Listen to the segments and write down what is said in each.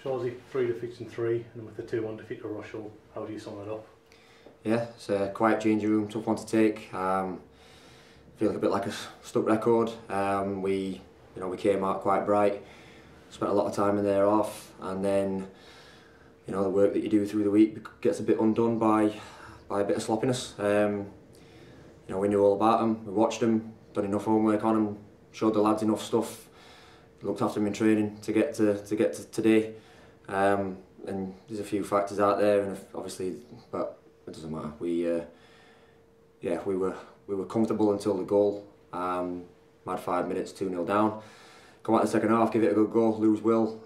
Shawsy, 3 defeats in 3, and with the 2-1 defeat to Rushall, how do you sum it up? Yeah, it's a quiet changing room, tough one to take. Feel like a bit like a stuck record. We came out quite bright, spent a lot of time in there off, and then the work that you do through the week gets a bit undone by a bit of sloppiness. We knew all about them, we watched them, done enough homework on them, showed the lads enough stuff, looked after them in training to get to today. And there's a few factors out there, and obviously, but it doesn't matter. We were comfortable until the goal. Had 5 minutes, 2-0 down. Come out in the second half, give it a good go, lose will,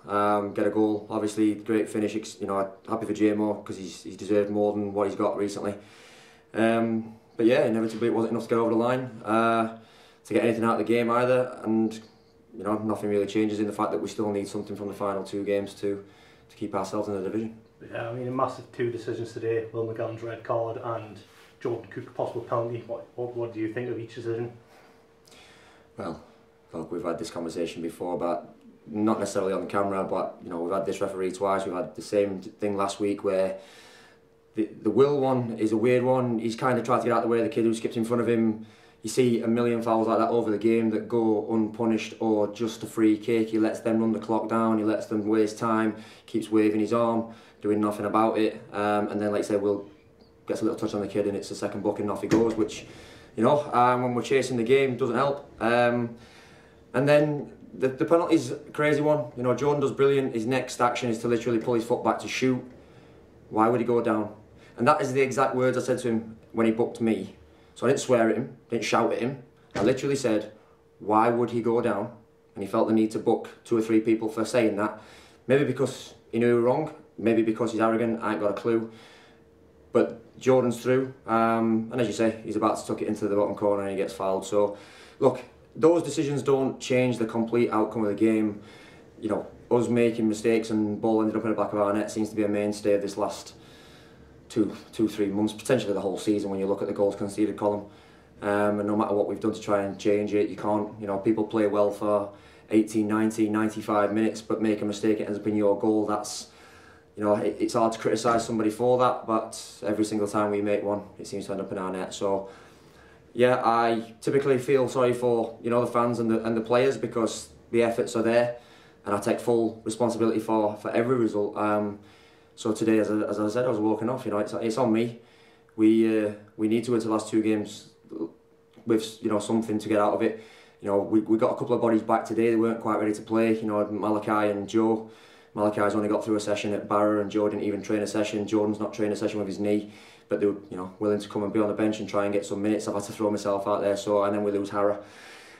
get a goal. Obviously, great finish. Happy for JMO because he's deserved more than what he's got recently. But yeah, inevitably it wasn't enough to get over the line to get anything out of the game either. And nothing really changes in the fact that we still need something from the final 2 games to keep ourselves in the division. Yeah, I mean, a massive 2 decisions today: Will McGann's red card and Jordan Cook's possible penalty. What do you think of each decision? Well, look, we've had this conversation before, but not necessarily on the camera, but we've had this referee twice. We've had the same thing last week where the Will one is a weird one. He's kind of tried to get out of the way of the kid who skipped in front of him. You see a million fouls like that over the game that go unpunished or just a free kick. He lets them run the clock down, he lets them waste time, keeps waving his arm, doing nothing about it. And then, like I said, Will gets a little touch on the kid and it's a second booking and off he goes, which, when we're chasing the game, doesn't help. And then the penalty's a crazy one. Jordan does brilliant. His next action is to literally pull his foot back to shoot. Why would he go down? And that is the exact words I said to him when he booked me. So I didn't swear at him, didn't shout at him. I literally said, why would he go down? And he felt the need to book 2 or 3 people for saying that. Maybe because he knew he was wrong, maybe because he's arrogant, I ain't got a clue. But Jordan's through, and as you say, he's about to tuck it into the bottom corner and he gets fouled. So, look, those decisions don't change the complete outcome of the game. Us making mistakes and ball ended up in the back of our net seems to be a mainstay of this last 2-3 months, potentially the whole season when you look at the goals conceded column. And no matter what we've done to try and change it, you can't, people play well for 18, 90, 95 minutes but make a mistake, it ends up in your goal. That's, it's hard to criticise somebody for that, but every single time we make one, it seems to end up in our net. So yeah, I typically feel sorry for the fans and the players because the efforts are there, and I take full responsibility for every result. So today, as I said, I was walking off. It's on me. We need to win the last 2 games with something to get out of it. We got a couple of bodies back today. They weren't quite ready to play. Malachi and Joe. Malachi's only got through a session at Barra, and Joe didn't even train a session. Jordan's not trained a session with his knee, but they were willing to come and be on the bench and try and get some minutes. I've had to throw myself out there. And then we lose Hara.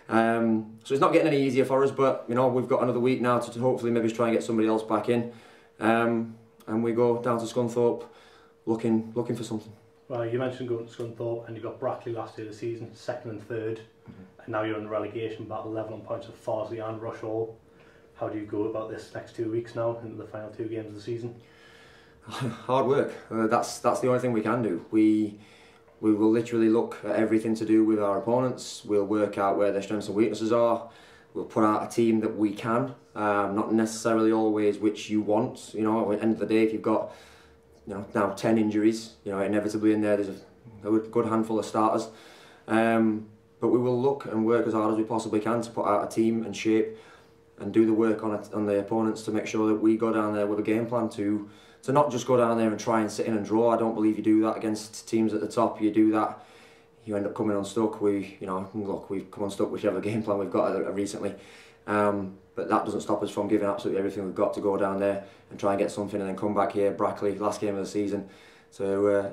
So it's not getting any easier for us, but we've got another week now to hopefully maybe try and get somebody else back in. And we go down to Scunthorpe looking for something. Well, you mentioned going to Scunthorpe, and you got Brackley last year of the season, 2nd and 3rd, and now you're in the relegation battle, level on points with Farsley and Rushall. How do you go about this next 2 weeks now into the final 2 games of the season? Hard work. That's the only thing we can do. We will literally look at everything to do with our opponents. We'll work out where their strengths and weaknesses are. We'll put out a team that we can, not necessarily always which you want. At the end of the day, if you've got now 10 injuries, inevitably in there there's a good handful of starters. But we will look and work as hard as we possibly can to put out a team and shape and do the work on the opponents to make sure that we go down there with a game plan to not just go down there and try and sit in and draw. I don't believe you do that against teams at the top. You do that, you end up coming unstuck. We've come unstuck whichever game plan we've got recently. But that doesn't stop us from giving absolutely everything we've got to go down there and try and get something, and then come back here, Brackley, last game of the season, to